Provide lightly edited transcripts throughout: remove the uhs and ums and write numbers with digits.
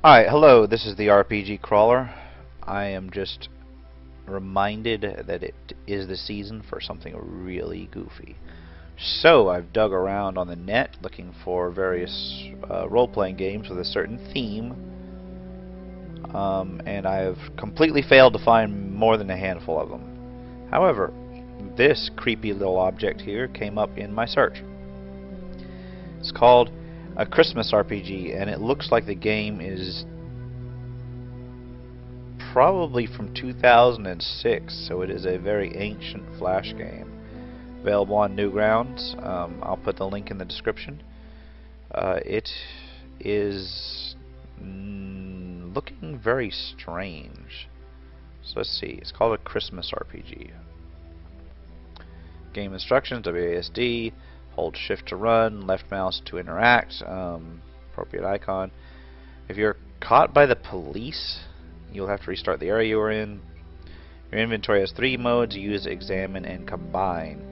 Alright, hello, this is the RPG Crawler. I am just reminded that it is the season for something really goofy. So, I've dug around on the net looking for various role-playing games with a certain theme, and I have completely failed to find more than a handful of them. However, this creepy little object here came up in my search. It's called a Christmas RPG, and it looks like the game is probably from 2006, so it is a very ancient Flash game. Available on Newgrounds. I'll put the link in the description. It is looking very strange. So let's see. It's called a Christmas RPG. Game instructions: WASD. Hold Shift to run. Left mouse to interact. Appropriate icon. If you're caught by the police, you'll have to restart the area you were in. Your inventory has 3 modes: use, examine, and combine.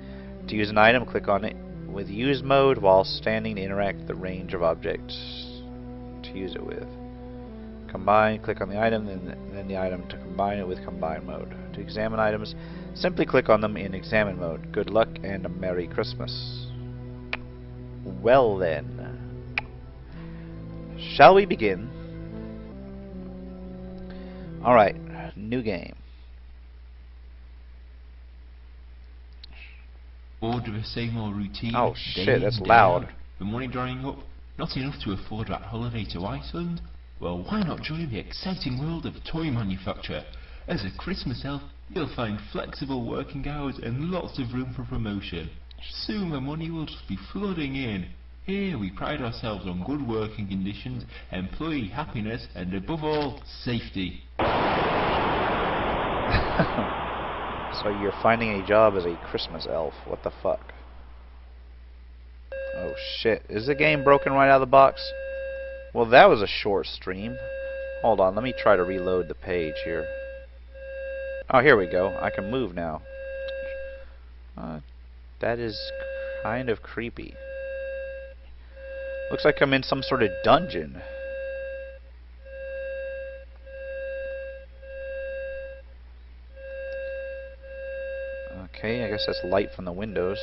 To use an item, click on it with use mode while standing to interact with the range of objects to use it with. Combine, click on the item, then the item to combine it with combine mode. To examine items, simply click on them in examine mode. Good luck and a Merry Christmas. Well then, shall we begin? Alright, new game. Order the same old routine. Oh day shit, that's in, day loud. out. The money drying up, not enough to afford that holiday to Iceland? Well, why not join the exciting world of toy manufacture? As a Christmas elf, you'll find flexible working hours and lots of room for promotion. Soon the money will just be flooding in. Here we pride ourselves on good working conditions, employee happiness, and above all, safety. So you're finding a job as a Christmas elf. What the fuck? Oh shit. Is the game broken right out of the box? Well, that was a short stream. Hold on, let me try to reload the page here. Oh, here we go. I can move now. That is kind of creepy. Looks like I'm in some sort of dungeon. Okay, I guess that's light from the windows.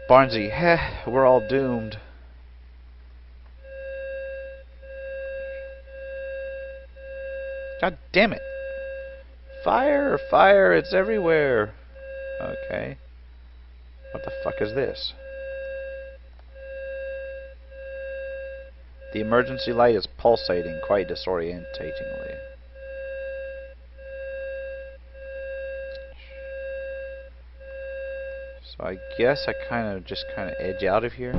Barnsey, heh, we're all doomed. God damn it. Fire, fire, it's everywhere. Okay. What the fuck is this? The emergency light is pulsating quite disorientatingly. So I guess I kind of edge out of here.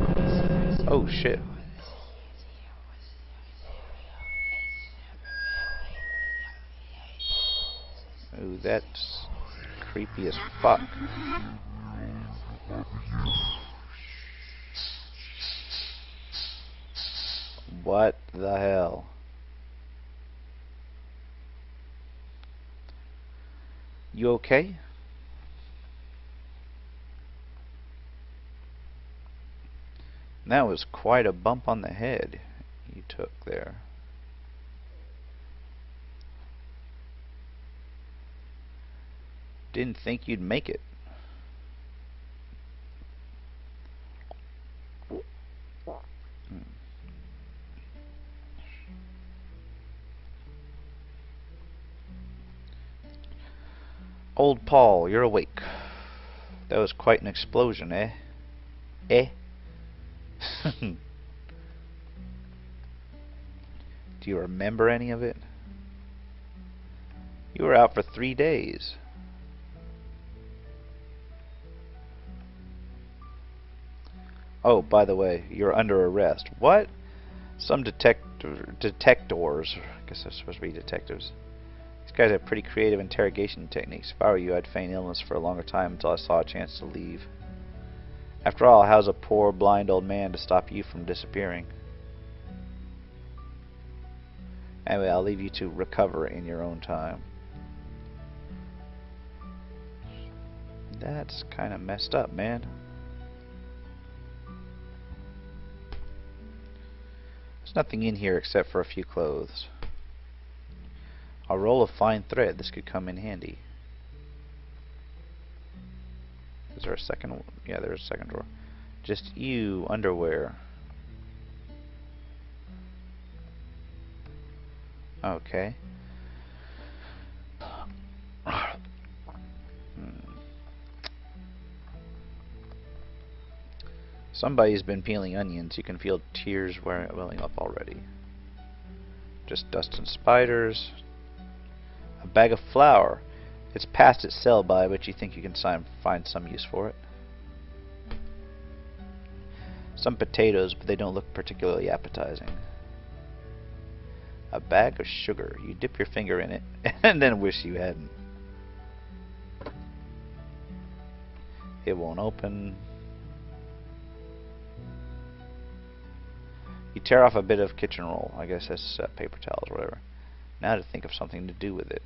Oh shit. Ooh, that's creepy as fuck. What the hell? You okay? That was quite a bump on the head you took there. Didn't think you'd make it. Old Paul, you're awake. That was quite an explosion, eh? Eh? Do you remember any of it? You were out for 3 days. Oh, by the way, you're under arrest. What? Some detectors. I guess they're supposed to be detectives. These guys have pretty creative interrogation techniques. If I were you, I'd feign illness for a longer time until I saw a chance to leave. After all, how's a poor, blind old man to stop you from disappearing? Anyway, I'll leave you to recover in your own time. That's kind of messed up, man. There's nothing in here except for a few clothes. A roll of fine thread. This could come in handy. Is there a second? Yeah, there's a second drawer. Just you, underwear. Okay. Somebody's been peeling onions. You can feel tears welling up already. Just dust and spiders. A bag of flour. It's past its sell-by, but you think you can find some use for it. Some potatoes, but they don't look particularly appetizing. A bag of sugar. You dip your finger in it, and then wish you hadn't. It won't open. You tear off a bit of kitchen roll. I guess that's paper towels or whatever. Now to think of something to do with it.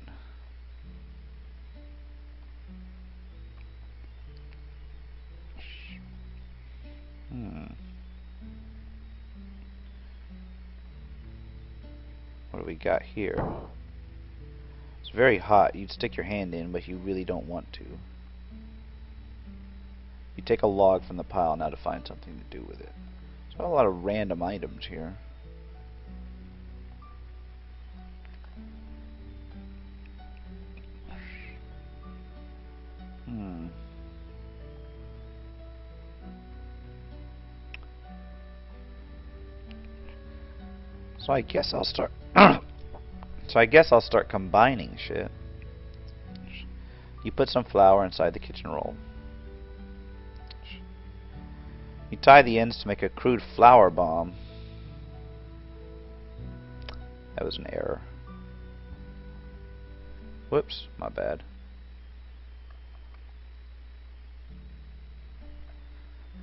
What do we got here? It's very hot. You'd stick your hand in, but you really don't want to. You take a log from the pile now to find something to do with it. There's a lot of random items here. So I guess I'll start. I'll start combining shit. You put some flour inside the kitchen roll. You tie the ends to make a crude flour bomb. That was an error. Whoops, my bad.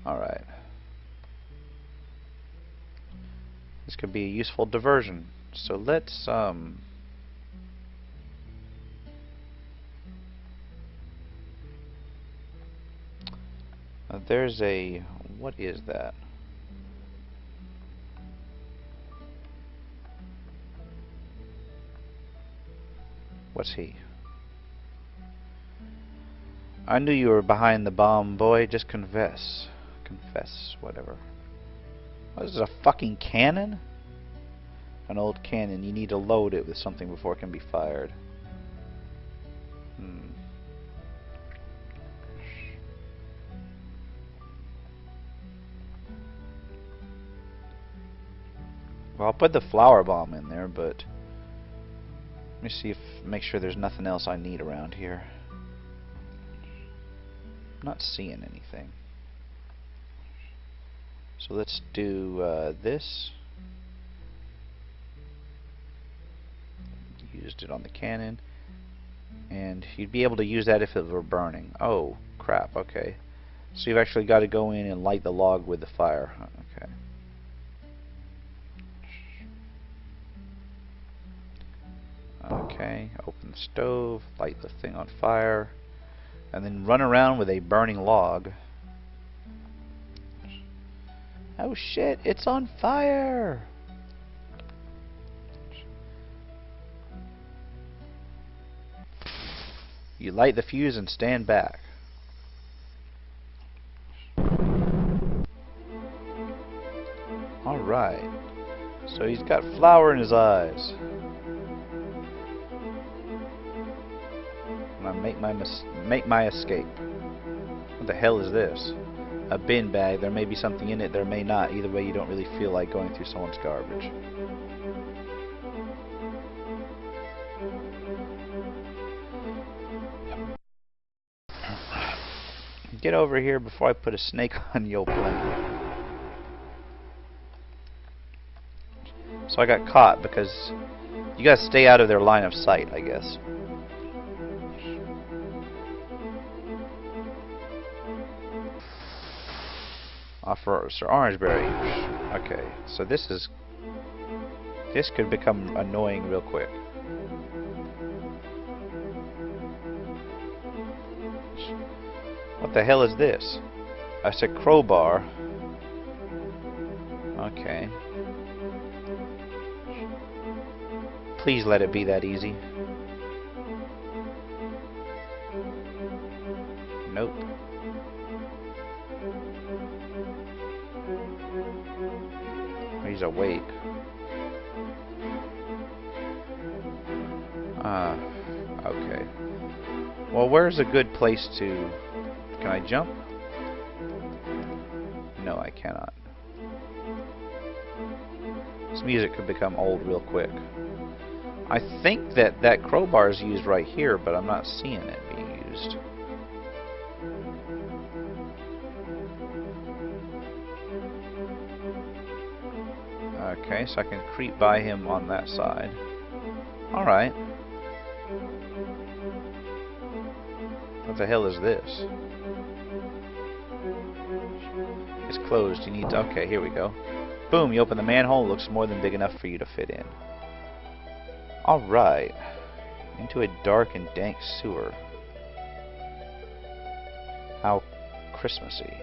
Alright. This could be a useful diversion. So let's there's a... what is that? What's he? I knew you were behind the bomb, boy. Just confess. Confess, whatever. What is this, a fucking cannon? An old cannon. You need to load it with something before it can be fired. Well, I'll put the flour bomb in there, but let me see make sure there's nothing else I need around here. I'm not seeing anything. So let's do this. Used it on the cannon, and you'd be able to use that if it were burning. Oh crap, okay. So you've actually got to go in and light the log with the fire. Okay. Okay, open the stove, light the thing on fire, and then run around with a burning log. Oh shit, it's on fire! You light the fuse and stand back. Alright. So he's got flour in his eyes. And I make my escape. What the hell is this? A bin bag. There may be something in it, there may not. Either way, you don't really feel like going through someone's garbage. Get over here before I put a snake on your plane. So I got caught because you gotta stay out of their line of sight, I guess. Officer Orangeberry. Okay, so this could become annoying real quick. What the hell is this? I said crowbar. Okay. Please let it be that easy. Nope. He's awake. Okay. Well, where's a good place to... Can I jump? No, I cannot. This music could become old real quick. I think that crowbar is used right here, but I'm not seeing it being used. Okay, so I can creep by him on that side. Alright. What the hell is this? It's closed. You need to... Okay, here we go. Boom, you open the manhole. It looks more than big enough for you to fit in. Alright. Into a dark and dank sewer. How Christmassy.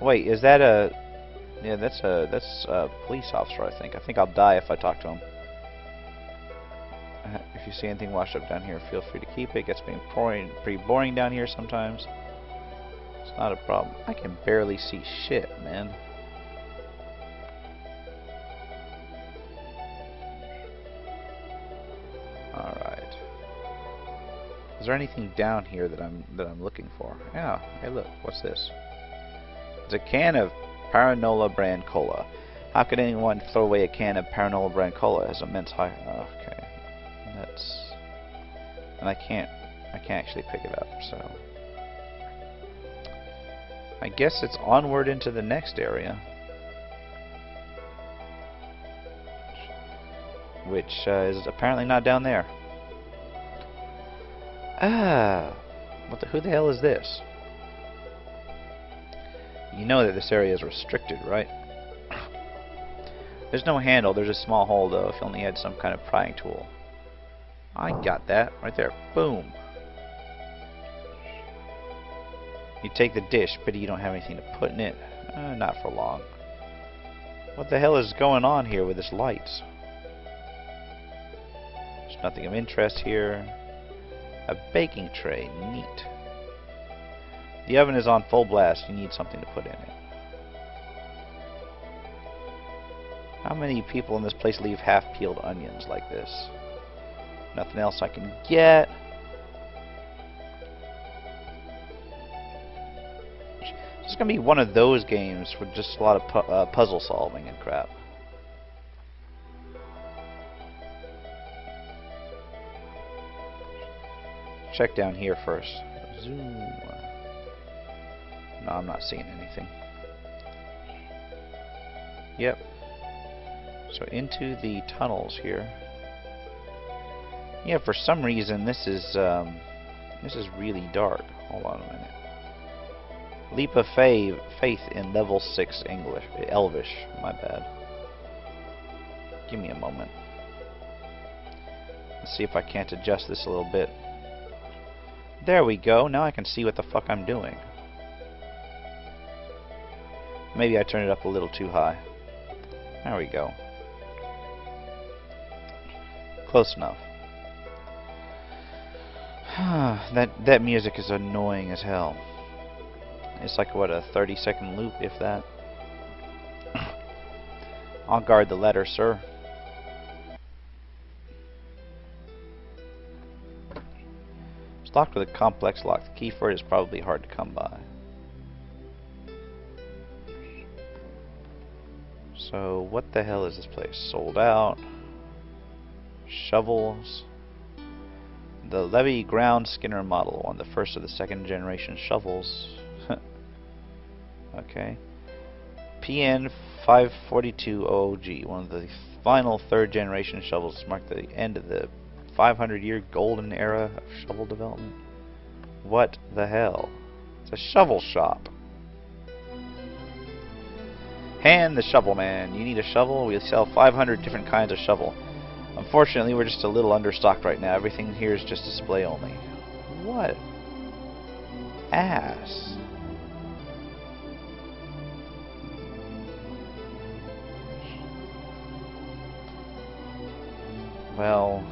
Wait, is that a... Yeah, that's a police officer, I think. I think I'll die if I talk to him. If you see anything washed up down here, feel free to keep it. It gets pretty boring down here sometimes. It's not a problem. I can barely see shit, man. Alright. Is there anything down here that I'm looking for? Yeah. Hey, look. What's this? It's a can of Paranola brand cola. How could anyone throw away a can of Paranola brand cola? It has immense high... Okay. That's... And I can't actually pick it up, so... I guess it's onward into the next area. Which is apparently not down there. Ah! Who the hell is this? You know that this area is restricted, right? There's no handle, there's a small hole though, if you only had some kind of prying tool. I got that, right there. Boom! You take the dish, but you don't have anything to put in it. Not for long. What the hell is going on here with this lights? There's nothing of interest here. A baking tray, neat. The oven is on full blast, you need something to put in it. How many people in this place leave half-peeled onions like this? Nothing else I can get. This is going to be one of those games with just a lot of puzzle solving and crap. Check down here first. Zoom. No, I'm not seeing anything. Yep. So into the tunnels here. Yeah, for some reason this is really dark. Hold on a minute. Leap of faith in level 6 English, Elvish. My bad. Give me a moment. Let's see if I can't adjust this a little bit. There we go. Now I can see what the fuck I'm doing. Maybe I turned it up a little too high. There we go. Close enough. that music is annoying as hell. It's like, what, a 30-second loop, if that? I'll guard the letter, sir. It's locked with a complex lock. The key for it is probably hard to come by. So, what the hell is this place? Sold out. Shovels. The Levy Ground Skinner model, one of the first of the second generation shovels. Okay. PN 542OG, one of the final third generation shovels, marked the end of the 500-year golden era of shovel development. What the hell? It's a shovel shop. Hand the shovel man. You need a shovel? We sell 500 different kinds of shovel. Unfortunately, we're just a little understocked right now. Everything here is just display only. What? Ass. Well,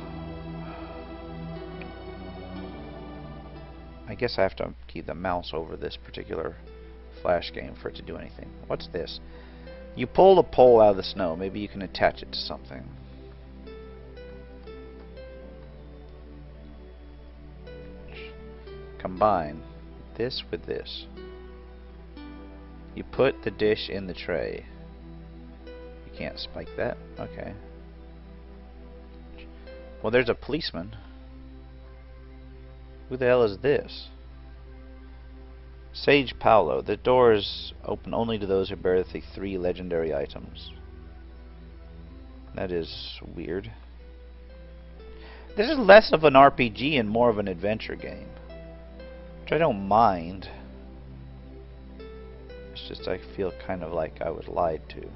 I guess I have to keep the mouse over this particular flash game for it to do anything. What's this? You pull the pole out of the snow. Maybe you can attach it to something. Combine this with this. You put the dish in the tray. You can't spike that. Okay. Well, there's a policeman. Who the hell is this? Sage Paolo. The door is open only to those who bear the 3 legendary items. That is weird. This is less of an RPG and more of an adventure game, which I don't mind. It's just I feel kind of like I was lied to.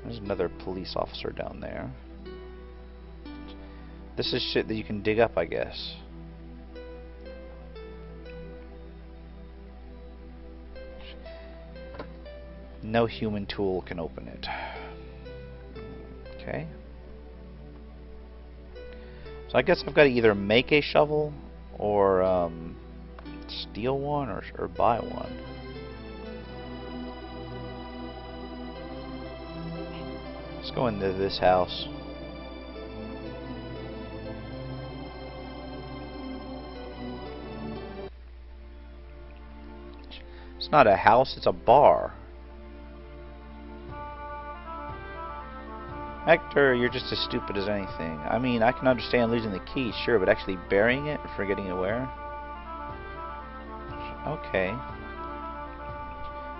There's another police officer down there. This is shit that you can dig up, I guess. No human tool can open it. Okay. So I guess I've got to either make a shovel or steal one or buy one. Let's go into this house. It's not a house, it's a bar. Hector, you're just as stupid as anything. I mean, I can understand losing the key, sure, but actually burying it and forgetting where? Okay.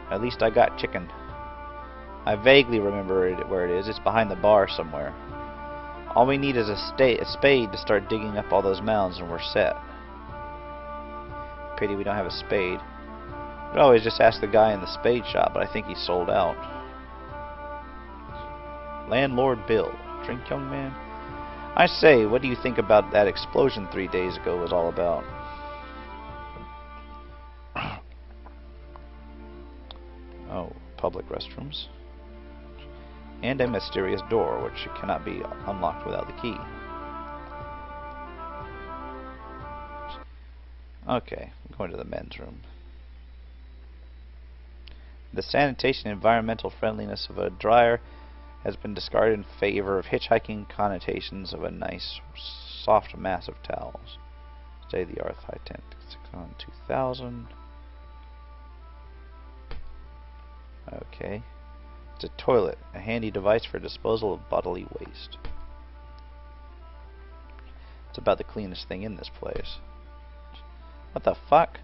At least I got chicken. I vaguely remember where it is. It's behind the bar somewhere. All we need is a spade to start digging up all those mounds and we're set. Pity we don't have a spade. I'd always just ask the guy in the spade shop, but I think he's sold out. Landlord Bill. Drink, young man? I say, what do you think about that explosion 3 days ago was all about? Oh, public restrooms. And a mysterious door, which cannot be unlocked without the key. Okay, I'm going to the men's room. The sanitation and environmental friendliness of a dryer has been discarded in favor of hitchhiking connotations of a nice, soft mass of towels. State-of-the-art high-tech on 2000. Okay. It's a toilet, a handy device for disposal of bodily waste. It's about the cleanest thing in this place. What the fuck?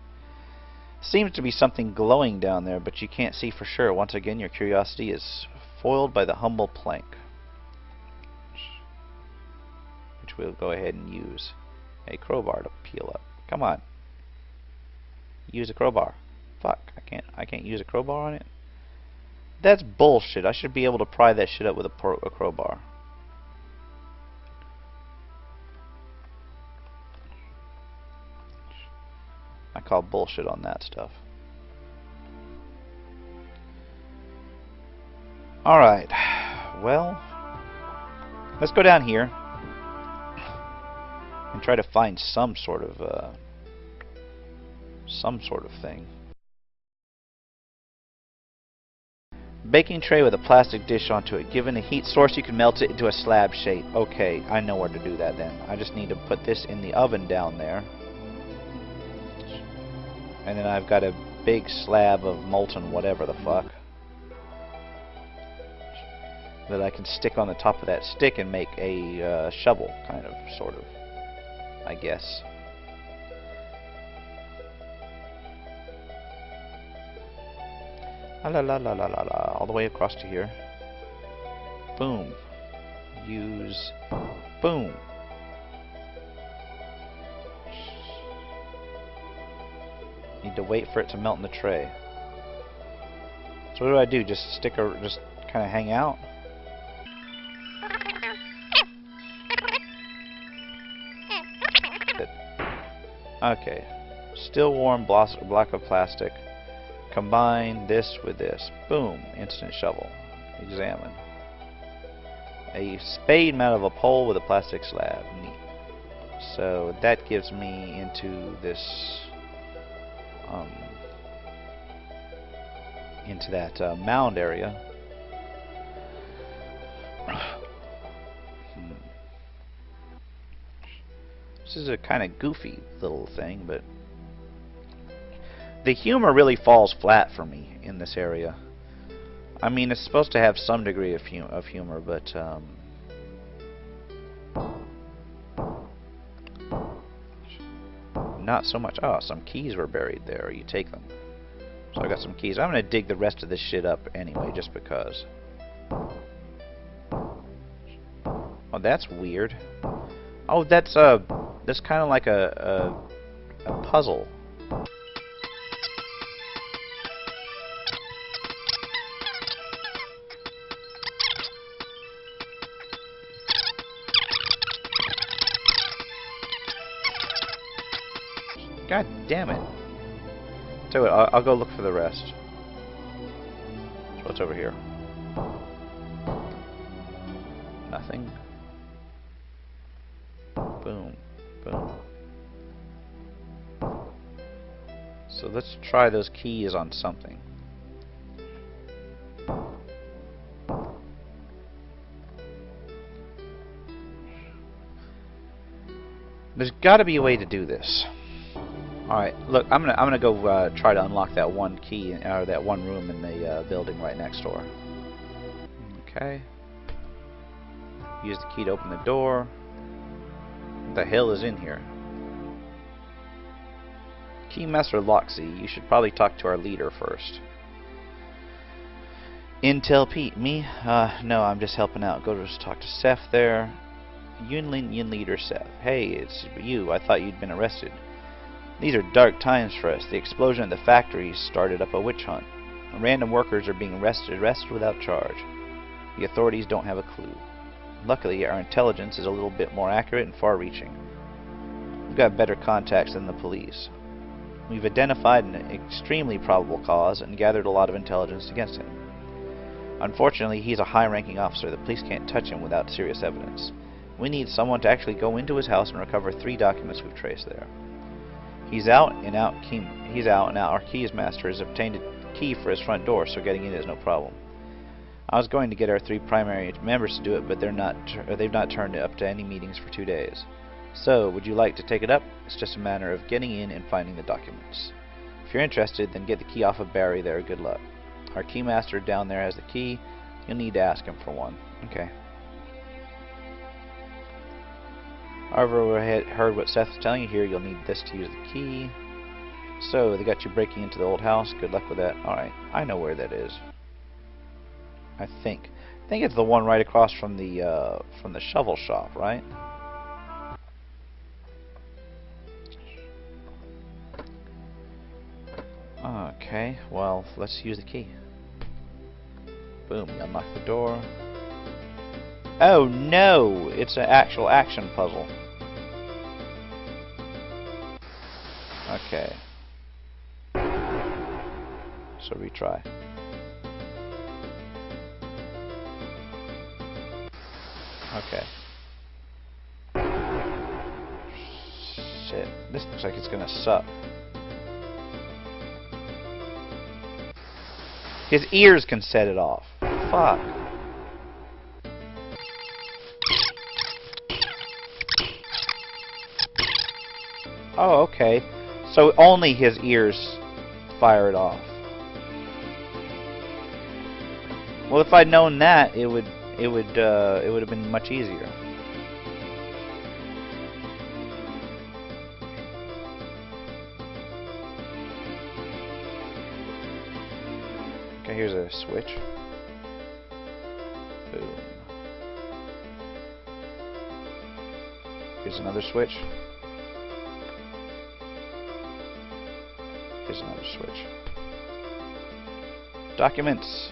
Seems to be something glowing down there, but you can't see for sure. Once again, your curiosity is foiled by the humble plank, which we'll go ahead and use a crowbar to peel up. Come on, use a crowbar. Fuck, I can't use a crowbar on it. That's bullshit. I should be able to pry that shit up with a crowbar. I call bullshit on that stuff. Alright, well, let's go down here and try to find some sort of thing. Baking tray with a plastic dish onto it. Given a heat source, you can melt it into a slab shape. Okay, I know where to do that then. I just need to put this in the oven down there. And then I've got a big slab of molten whatever the fuck that I can stick on the top of that stick and make a shovel, kind of, sort of, I guess. La la la la la la, all the way across to here. Boom. Use. Boom. Need to wait for it to melt in the tray. So what do? Just just kind of hang out? Good. Okay. Still warm block of plastic. Combine this with this. Boom. Instant shovel. Examine. A spade made out of a pole with a plastic slab. Neat. So that gives me into this, into that mound area. This is a kind of goofy little thing, but the humor really falls flat for me in this area. I mean, it's supposed to have some degree of humor, but not so much. Oh, some keys were buried there. You take them. So I got some keys. I'm gonna dig the rest of this shit up anyway, just because. Oh, that's weird. Oh, that's kind of like a puzzle. God damn it. Tell you what, I'll go look for the rest. So what's over here? Nothing. Boom. Boom. So let's try those keys on something. There's got to be a way to do this. Alright, look, I'm gonna go try to unlock that one key, or that one room in the building right next door. Okay. Use the key to open the door. What the hell is in here? Keymaster Loxy, you should probably talk to our leader first. Intel Pete, me? No, I'm just helping out. Go to talk to Seth there. Union leader Seth. Hey, it's you. I thought you'd been arrested. These are dark times for us. The explosion at the factory started up a witch hunt. Random workers are being arrested without charge. The authorities don't have a clue. Luckily, our intelligence is a little bit more accurate and far-reaching. We've got better contacts than the police. We've identified an extremely probable cause and gathered a lot of intelligence against him. Unfortunately, he's a high-ranking officer. The police can't touch him without serious evidence. We need someone to actually go into his house and recover 3 documents we've traced there. He's out and out. Our keys master has obtained a key for his front door, so getting in is no problem. I was going to get our 3 primary members to do it, but they've not turned up to any meetings for 2 days. So, would you like to take it up? It's just a matter of getting in and finding the documents. If you're interested, then get the key off of Barry there. Good luck. Our keymaster down there has the key. You'll need to ask him for one. Okay. However, we heard what Seth was telling you here. You'll need this to use the key. So, they got you breaking into the old house. Good luck with that. Alright, I know where that is. I think it's the one right across from the shovel shop, right? Okay, well, let's use the key. Boom, unlock the door. Oh no! It's an actual action puzzle. Okay. So retry. Okay. Shit. This looks like it's gonna suck. His ears can set it off. Fuck. Oh, okay. So only his ears fire it off. Well, if I'd known that, it would have been much easier. Okay, here's a switch. Boom. Here's another switch. Here's another switch. Documents.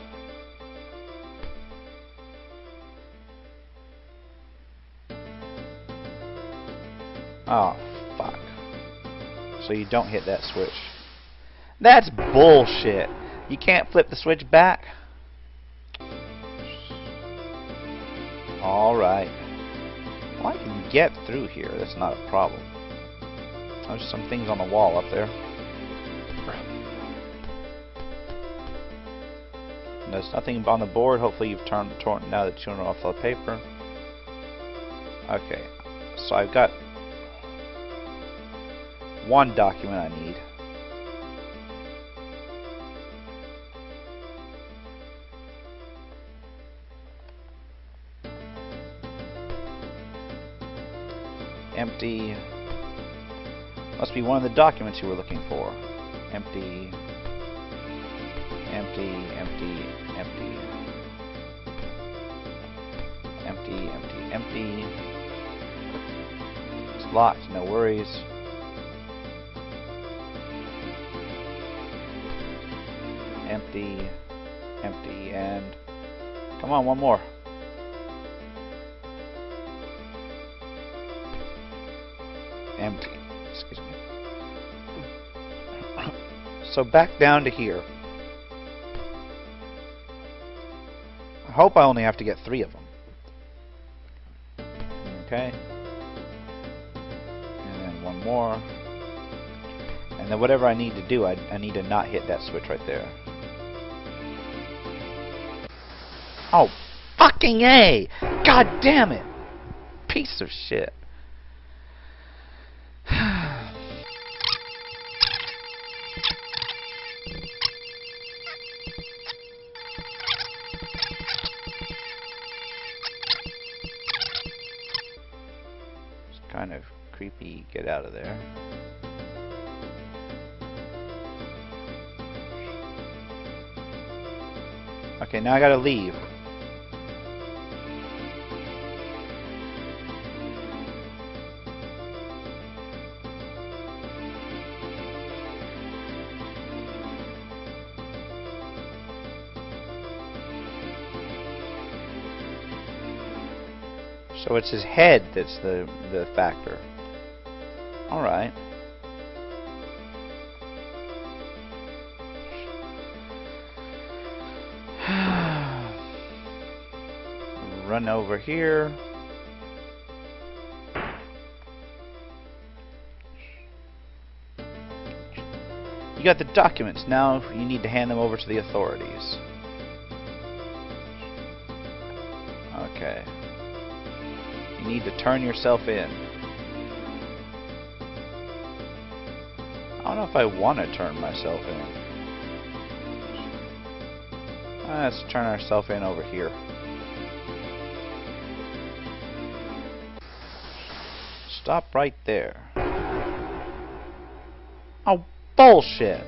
Oh, fuck. So you don't hit that switch. That's bullshit. You can't flip the switch back? Alright. Well, I can get through here. That's not a problem. There's some things on the wall up there. There's nothing on the board. Hopefully you've torn now that you've torn off the paper. Okay. So I've got one document I need. Empty. Must be one of the documents you were looking for. Empty. Empty, empty, empty. Empty, empty, empty. It's locked, no worries. Empty, empty, and come on, one more. Empty. Excuse me. So back down to here. I hope I only have to get 3 of them. Okay. And then one more. And then whatever I need to do, I need to not hit that switch right there. Oh, fucking A! God damn it! Piece of shit. Kind of creepy. Get out of there. Okay, now I gotta leave. So it's his head that's the factor. Alright. Run over here. You got the documents. Now you need to hand them over to the authorities. Okay. You need to turn yourself in. I don't know if I want to turn myself in. Let's turn ourselves in over here. Stop right there. Oh, bullshit!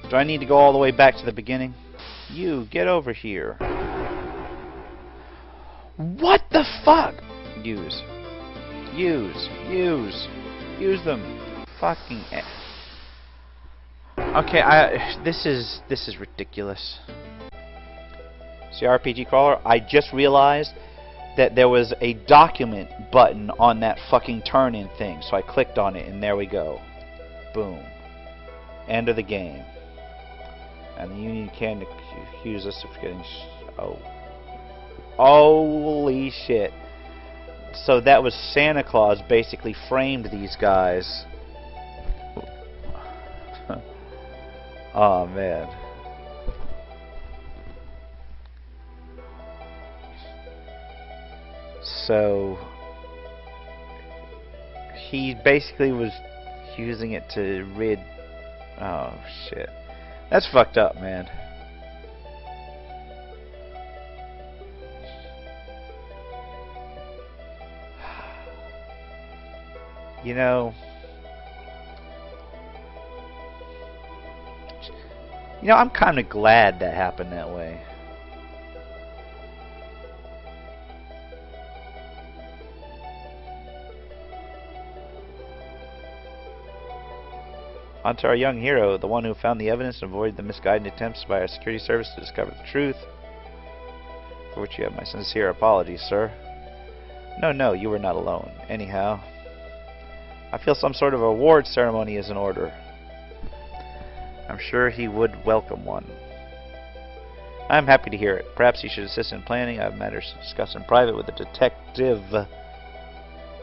Do I need to go all the way back to the beginning? You, get over here. What the fuck? Use them. Fucking okay, this is ridiculous. See, RPG Crawler, I just realized that there was a document button on that fucking turn-in thing, so I clicked on it, and there we go. Boom. End of the game. And the Union can accuse us of getting... oh. Holy shit. So that was Santa Claus basically framed these guys. Oh man. So he basically was using it to rid... oh shit. That's fucked up, man. You know, I'm kind of glad that happened that way. On to our young hero, the one who found the evidence and avoided the misguided attempts by our security service to discover the truth. For which you have my sincere apologies, sir. No, you were not alone. Anyhow, I feel some sort of award ceremony is in order. I'm sure he would welcome one. I'm happy to hear it. Perhaps you should assist in planning. I have matters to discuss in private with the detective.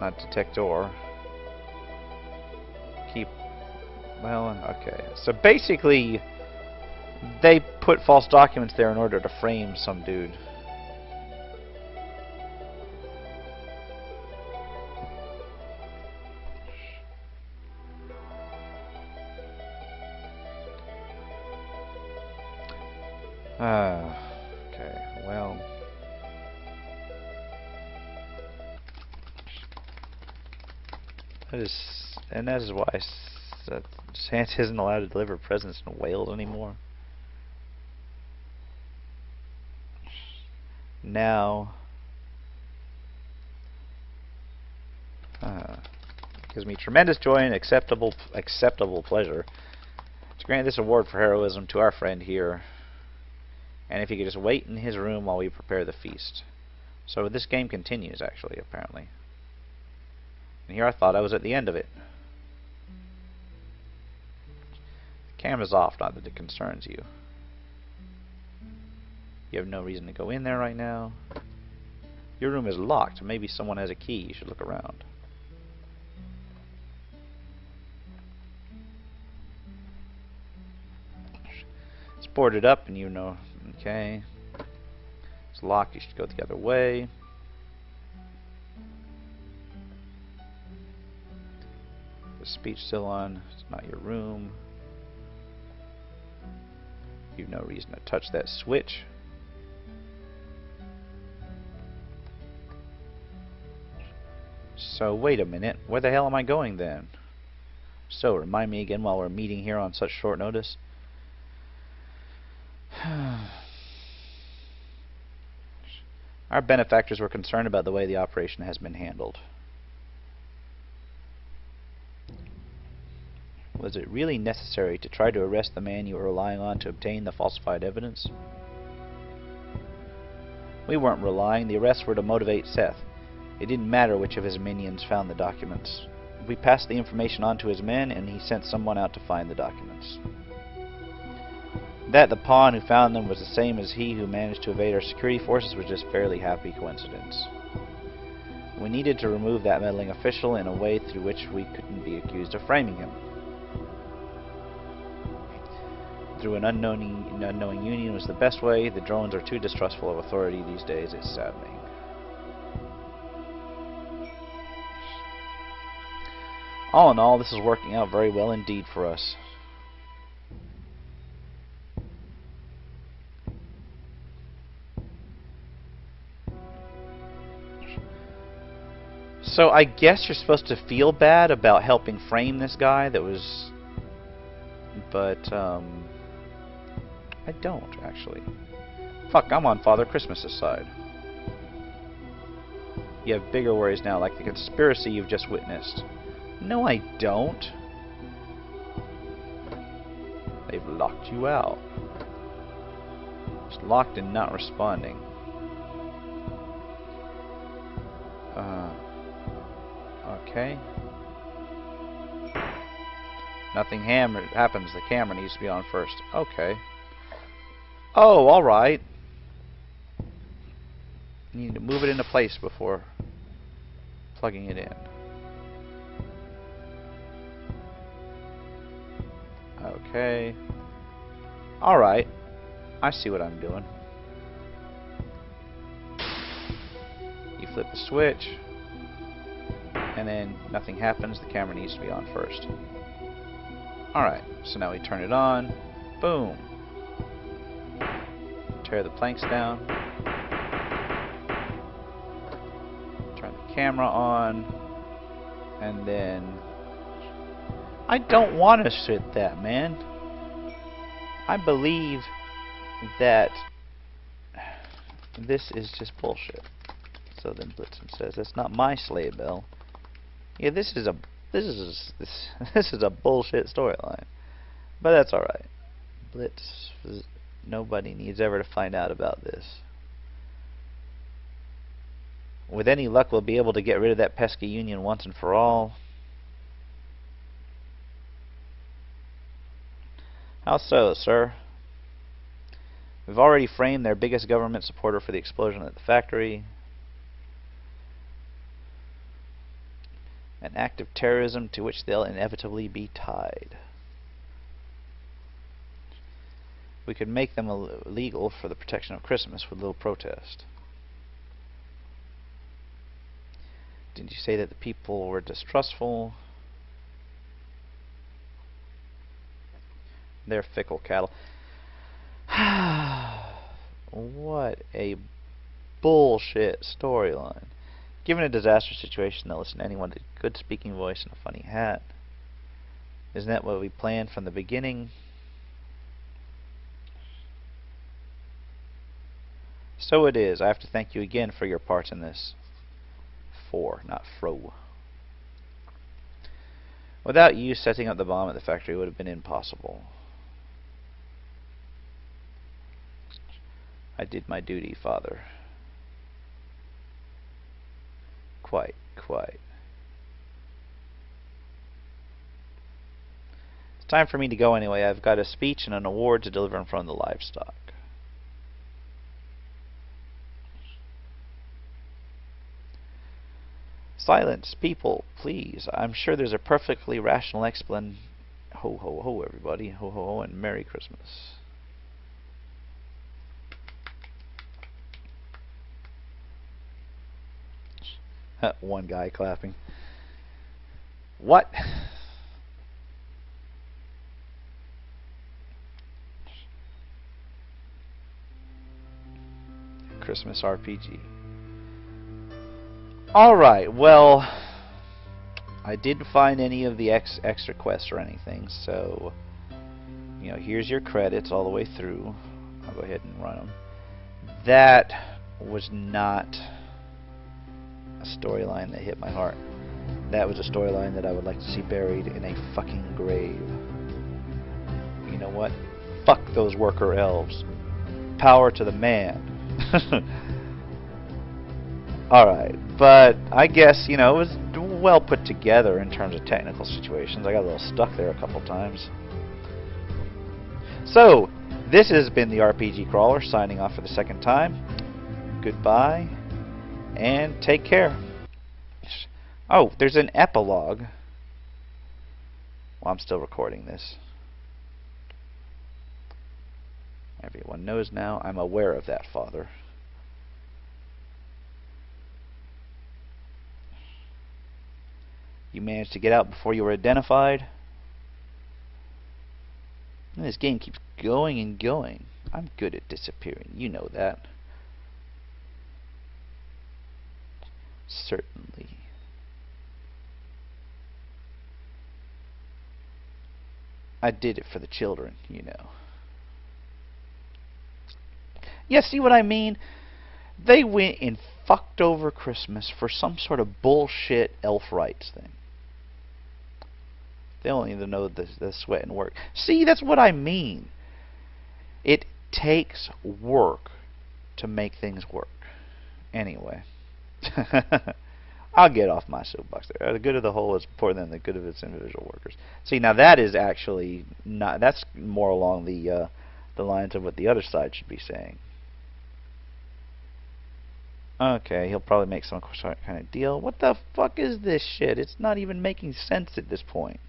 Not detector. Well, okay. So basically, they put false documents there in order to frame some dude. Okay, well. That is why Santa isn't allowed to deliver presents in Wales anymore. Now, gives me tremendous joy and acceptable pleasure to grant this award for heroism to our friend here. And if he could just wait in his room while we prepare the feast. So this game continues, actually, apparently. And here I thought I was at the end of it. The camera's off, not that it concerns you. You have no reason to go in there right now. Your room is locked. Maybe someone has a key. You should look around. It's boarded up and you know, okay. It's locked. You should go the other way. The speech still on. It's not your room. You have no reason to touch that switch. So wait a minute. Where the hell am I going then? So remind me again while we're meeting here on such short notice. Our benefactors were concerned about the way the operation has been handled. Was it really necessary to try to arrest the man you were relying on to obtain the falsified evidence? We weren't relying. The arrests were to motivate Seth. It didn't matter which of his minions found the documents. We passed the information on to his men, and he sent someone out to find the documents. That the pawn who found them was the same as he who managed to evade our security forces was just fairly happy coincidence. We needed to remove that meddling official in a way through which we couldn't be accused of framing him. Through an unknowing union was the best way. The drones are too distrustful of authority these days. It's saddening. All in all, this is working out very well indeed for us. So I guess you're supposed to feel bad about helping frame this guy that was... But, I don't, actually. Fuck, I'm on Father Christmas's side. You have bigger worries now, like the conspiracy you've just witnessed. No, I don't. They've locked you out. Just locked and not responding. Okay. Nothing happens. The camera needs to be on first. Okay. Oh, alright. You need to move it into place before plugging it in. Okay. Alright. I see what I'm doing. You flip the switch. And then nothing happens. The camera needs to be on first. Alright. So now we turn it on. Boom. Tear the planks down. Turn the camera on. And then... I don't want to sit that, man. I believe that this is just bullshit. So then Blitzen says, "That's not my sleigh bell." Yeah, this is a bullshit storyline, but that's all right. Blitz, nobody needs ever to find out about this. With any luck, we'll be able to get rid of that pesky union once and for all. How so, sir? We've already framed their biggest government supporter for the explosion at the factory. An act of terrorism to which they'll inevitably be tied. We could make them illegal for the protection of Christmas with a little protest. Didn't you say that the people were distrustful? They're fickle cattle. What a bullshit storyline. Given a disaster situation, they'll listen to anyone with a good speaking voice and a funny hat. Isn't that what we planned from the beginning? So it is. I have to thank you again for your part in this. For, not fro. Without you, setting up the bomb at the factory would have been impossible. I did my duty, Father. Quite. It's time for me to go anyway. I've got a speech and an award to deliver in front of the livestock. Silence, people, please. I'm sure there's a perfectly rational explanation. Ho, ho, ho, everybody. Ho, ho, ho, and Merry Christmas. One guy clapping. What? Christmas RPG. Alright, well, I didn't find any of the extra quests or anything, so, you know, here's your credits all the way through. I'll go ahead and run them. That was not a storyline that hit my heart. That was a storyline that I would like to see buried in a fucking grave. You know what? Fuck those worker elves. Power to the man. Alright, but I guess, you know, it was well put together in terms of technical situations. I got a little stuck there a couple times. So, this has been the RPG Crawler, signing off for the second time. Goodbye, and take care. Oh, there's an epilogue. Well, I'm still recording this. Everyone knows now. I'm aware of that, Father. You managed to get out before you were identified. And this game keeps going and going. I'm good at disappearing. You know that. Certainly. I did it for the children, you know. Yeah, see what I mean? They went and fucked over Christmas for some sort of bullshit elf rights thing. They don't even know the sweat and work. See, that's what I mean. It takes work to make things work. Anyway. I'll get off my soapbox there. The good of the whole is important than the good of its individual workers. See, now that is actually not... That's more along the lines of what the other side should be saying. Okay, he'll probably make some kind of deal. What the fuck is this shit? It's not even making sense at this point.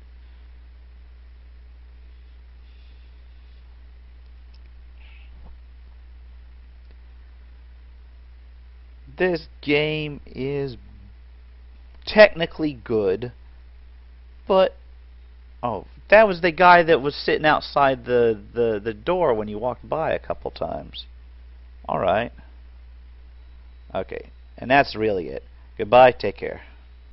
This game is technically good, but oh, that was the guy that was sitting outside the door when you walked by a couple times. Alright. Okay, and that's really it. Goodbye, take care.